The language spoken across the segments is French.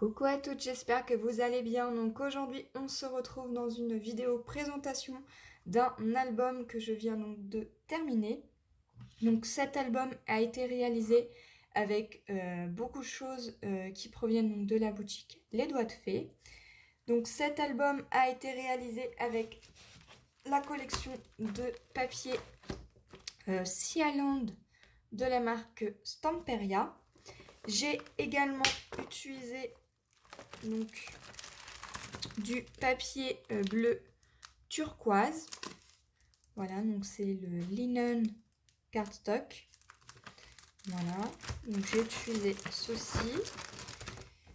Coucou à toutes, j'espère que vous allez bien. Donc aujourd'hui, on se retrouve dans une vidéo présentation d'un album que je viens donc de terminer. Donc cet album a été réalisé avec beaucoup de choses qui proviennent donc de la boutique Les Doigts de Fée. Donc cet album a été réalisé avec la collection de papier Sialand de la marque Stamperia. J'ai également utilisé donc du papier bleu turquoise. Voilà, donc c'est le linen cardstock. Voilà, donc j'ai utilisé ceci.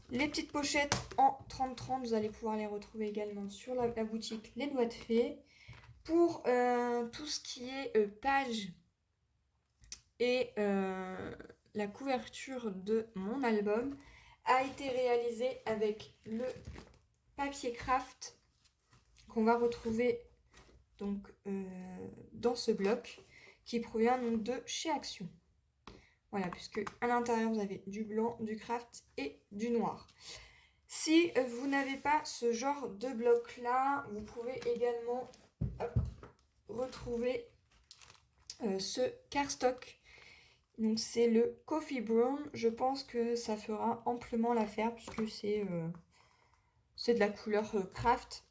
Les petites pochettes en 30-30, vous allez pouvoir les retrouver également sur la boutique Les Doigts de Fée. Pour tout ce qui est page et la couverture de mon album a été réalisée avec le papier craft qu'on va retrouver donc dans ce bloc qui provient donc de chez Action. Voilà, puisque à l'intérieur vous avez du blanc, du craft et du noir. Si vous n'avez pas ce genre de bloc là, vous pouvez également retrouver ce cardstock. Donc c'est le Coffee Brown. Je pense que ça fera amplement l'affaire puisque c'est de la couleur craft.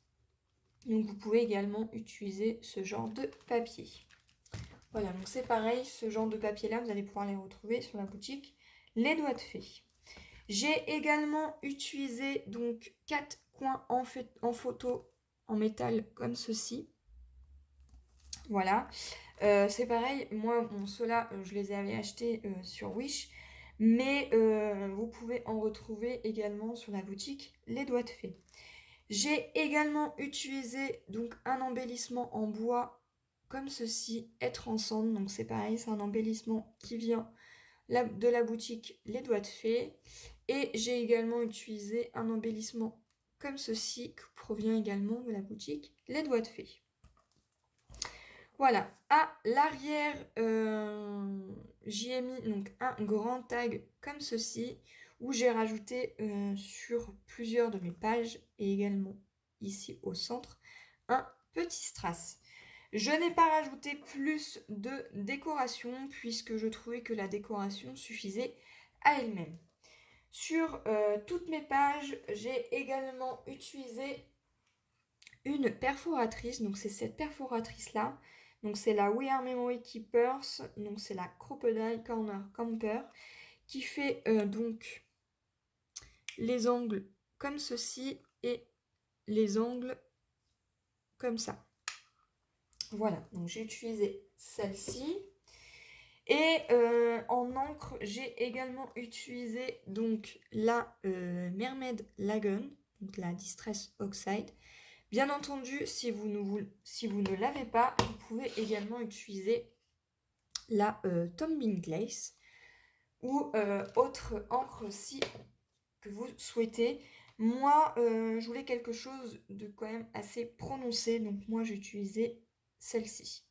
Donc vous pouvez également utiliser ce genre de papier. Voilà, donc c'est pareil, ce genre de papier-là, vous allez pouvoir les retrouver sur la boutique Les Doigts de Fée. J'ai également utilisé donc 4 coins en photo en métal comme ceci. Voilà, c'est pareil, moi, ceux-là, je les avais achetés sur Wish, mais vous pouvez en retrouver également sur la boutique Les Doigts de Fée. J'ai également utilisé donc un embellissement en bois comme ceci, être ensemble. Donc c'est pareil, c'est un embellissement qui vient de la boutique Les Doigts de Fée. Et j'ai également utilisé un embellissement comme ceci qui provient également de la boutique Les Doigts de Fée. Voilà, à l'arrière, j'y ai mis donc un grand tag comme ceci où j'ai rajouté sur plusieurs de mes pages et également ici au centre un petit strass. Je n'ai pas rajouté plus de décoration puisque je trouvais que la décoration suffisait à elle-même. Sur toutes mes pages, j'ai également utilisé une perforatrice, donc c'est cette perforatrice là. Donc c'est la We Are Memory Keepers, donc c'est la Crocodile Corner Camper qui fait donc les angles comme ceci et les angles comme ça. Voilà, donc j'ai utilisé celle-ci. Et en encre, j'ai également utilisé donc la Mermaid Lagoon, donc la Distress Oxide. Bien entendu, si vous ne l'avez pas, vous pouvez également utiliser la Tombow Glace ou autre encre si que vous souhaitez. Moi, je voulais quelque chose de quand même assez prononcé, donc moi j'ai utilisé celle-ci.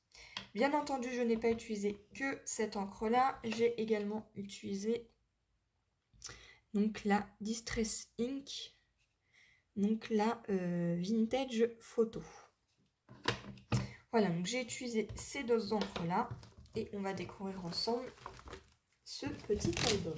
Bien entendu, je n'ai pas utilisé que cette encre-là, j'ai également utilisé donc la Distress Ink, donc la Vintage Photo. Voilà, donc j'ai utilisé ces deux encres-là et on va découvrir ensemble ce petit album.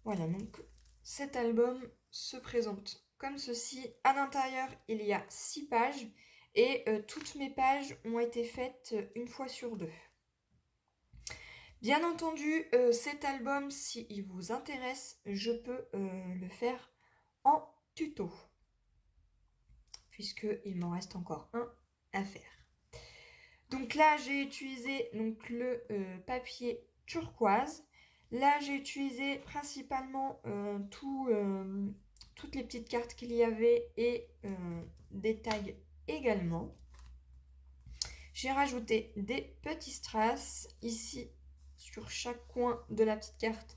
Voilà, donc cet album se présente comme ceci. À l'intérieur, il y a 6 pages et toutes mes pages ont été faites une fois sur 2. Bien entendu, cet album, s'il vous intéresse, je peux le faire en tuto, puisqu'il m'en reste encore un à faire. Donc là, j'ai utilisé donc, le papier turquoise. Là, j'ai utilisé principalement toutes les petites cartes qu'il y avait et des tags également. J'ai rajouté des petits strass ici sur chaque coin de la petite carte.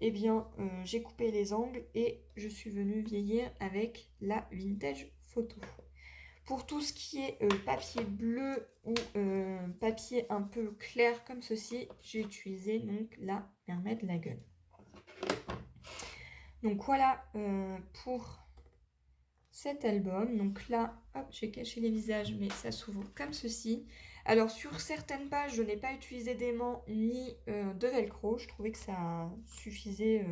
Eh bien, j'ai coupé les angles et je suis venue vieillir avec la Vintage Photo. Pour tout ce qui est papier bleu ou papier un peu clair comme ceci, j'ai utilisé donc la Mermaid Lagoon. Donc voilà pour cet album. Donc là, hop, j'ai caché les visages, mais ça s'ouvre comme ceci. Alors sur certaines pages, je n'ai pas utilisé d'aimant ni de velcro. Je trouvais que ça suffisait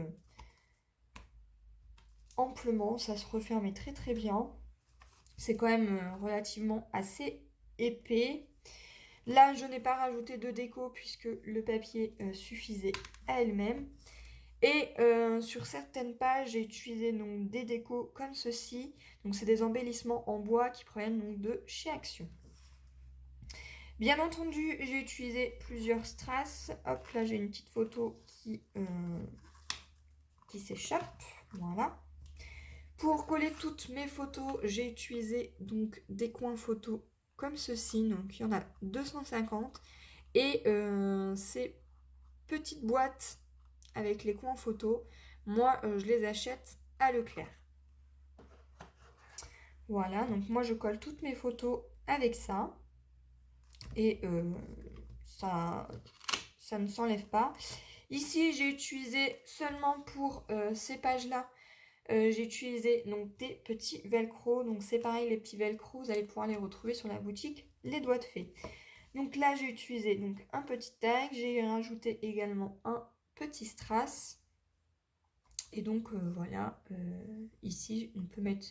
amplement. Ça se refermait très très bien. C'est quand même relativement assez épais. Là, je n'ai pas rajouté de déco puisque le papier suffisait à elle-même. Et sur certaines pages, j'ai utilisé donc des décos comme ceci. Donc c'est des embellissements en bois qui proviennent donc de chez Action. Bien entendu, j'ai utilisé plusieurs strass. Hop, là j'ai une petite photo qui s'échappe. Voilà. Pour coller toutes mes photos, j'ai utilisé donc des coins photos comme ceci. Donc il y en a 250. Et ces petites boîtes avec les coins photos, moi je les achète à Leclerc. Voilà, donc moi je colle toutes mes photos avec ça. Et ça ne s'enlève pas. Ici j'ai utilisé seulement pour ces pages-là. J'ai utilisé donc des petits velcro. Donc c'est pareil, les petits velcro, vous allez pouvoir les retrouver sur la boutique Les Doigts de Fée. Donc là j'ai utilisé donc un petit tag. J'ai rajouté également un petit strass. Et donc voilà, ici on peut mettre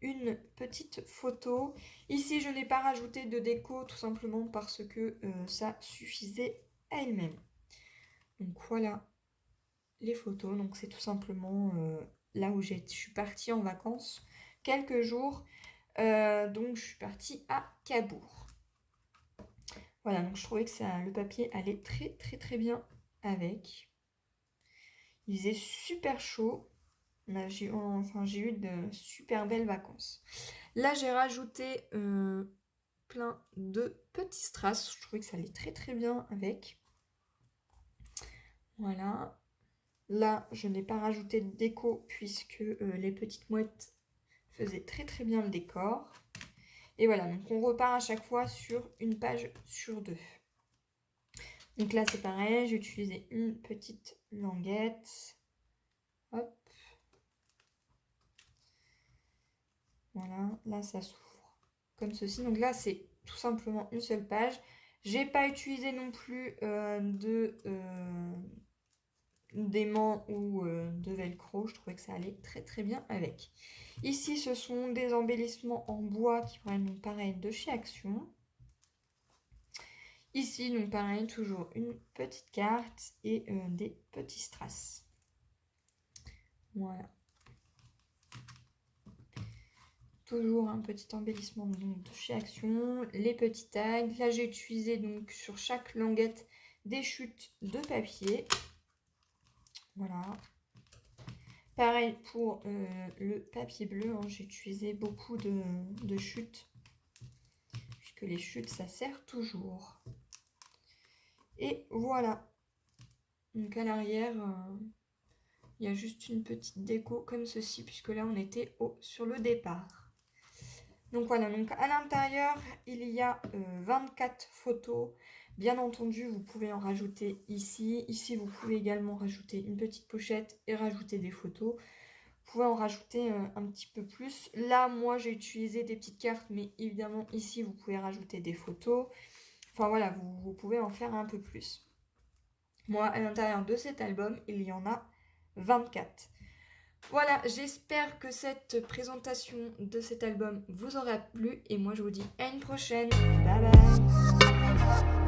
une petite photo. Ici je n'ai pas rajouté de déco tout simplement parce que ça suffisait à elle-même. Donc voilà les photos. Donc c'est tout simplement là où je suis partie en vacances quelques jours. Donc je suis partie à Cabourg. Voilà, donc je trouvais que le papier allait très très très bien avec. Il faisait super chaud. J'ai eu de super belles vacances. Là, j'ai rajouté plein de petits strass. Je trouvais que ça allait très très bien avec. Voilà. Là, je n'ai pas rajouté de déco puisque les petites mouettes faisaient très très bien le décor. Et voilà, donc on repart à chaque fois sur une page sur deux. Donc là, c'est pareil, j'ai utilisé une petite languette. Hop. Voilà, là ça s'ouvre comme ceci. Donc là c'est tout simplement une seule page. J'ai pas utilisé non plus d'aimant ou de velcro. Je trouvais que ça allait très très bien avec. Ici ce sont des embellissements en bois qui prennent donc pareil de chez Action. Ici donc pareil, toujours une petite carte et des petits strass. Voilà. Toujours un petit embellissement donc, de chez Action, les petits tags. Là, j'ai utilisé donc sur chaque languette des chutes de papier. Voilà. Pareil pour le papier bleu, hein, j'ai utilisé beaucoup de chutes. Puisque les chutes, ça sert toujours. Et voilà. Donc à l'arrière, il y a juste une petite déco comme ceci, puisque là, on était sur le départ. Donc voilà, donc à l'intérieur, il y a 24 photos. Bien entendu, vous pouvez en rajouter ici. Ici, vous pouvez également rajouter une petite pochette et rajouter des photos. Vous pouvez en rajouter un petit peu plus. Là, moi, j'ai utilisé des petites cartes, mais évidemment, ici, vous pouvez rajouter des photos. Enfin voilà, vous pouvez en faire un peu plus. Moi, à l'intérieur de cet album, il y en a 24. Voilà, j'espère que cette présentation de cet album vous aura plu et moi je vous dis à une prochaine. Bye bye.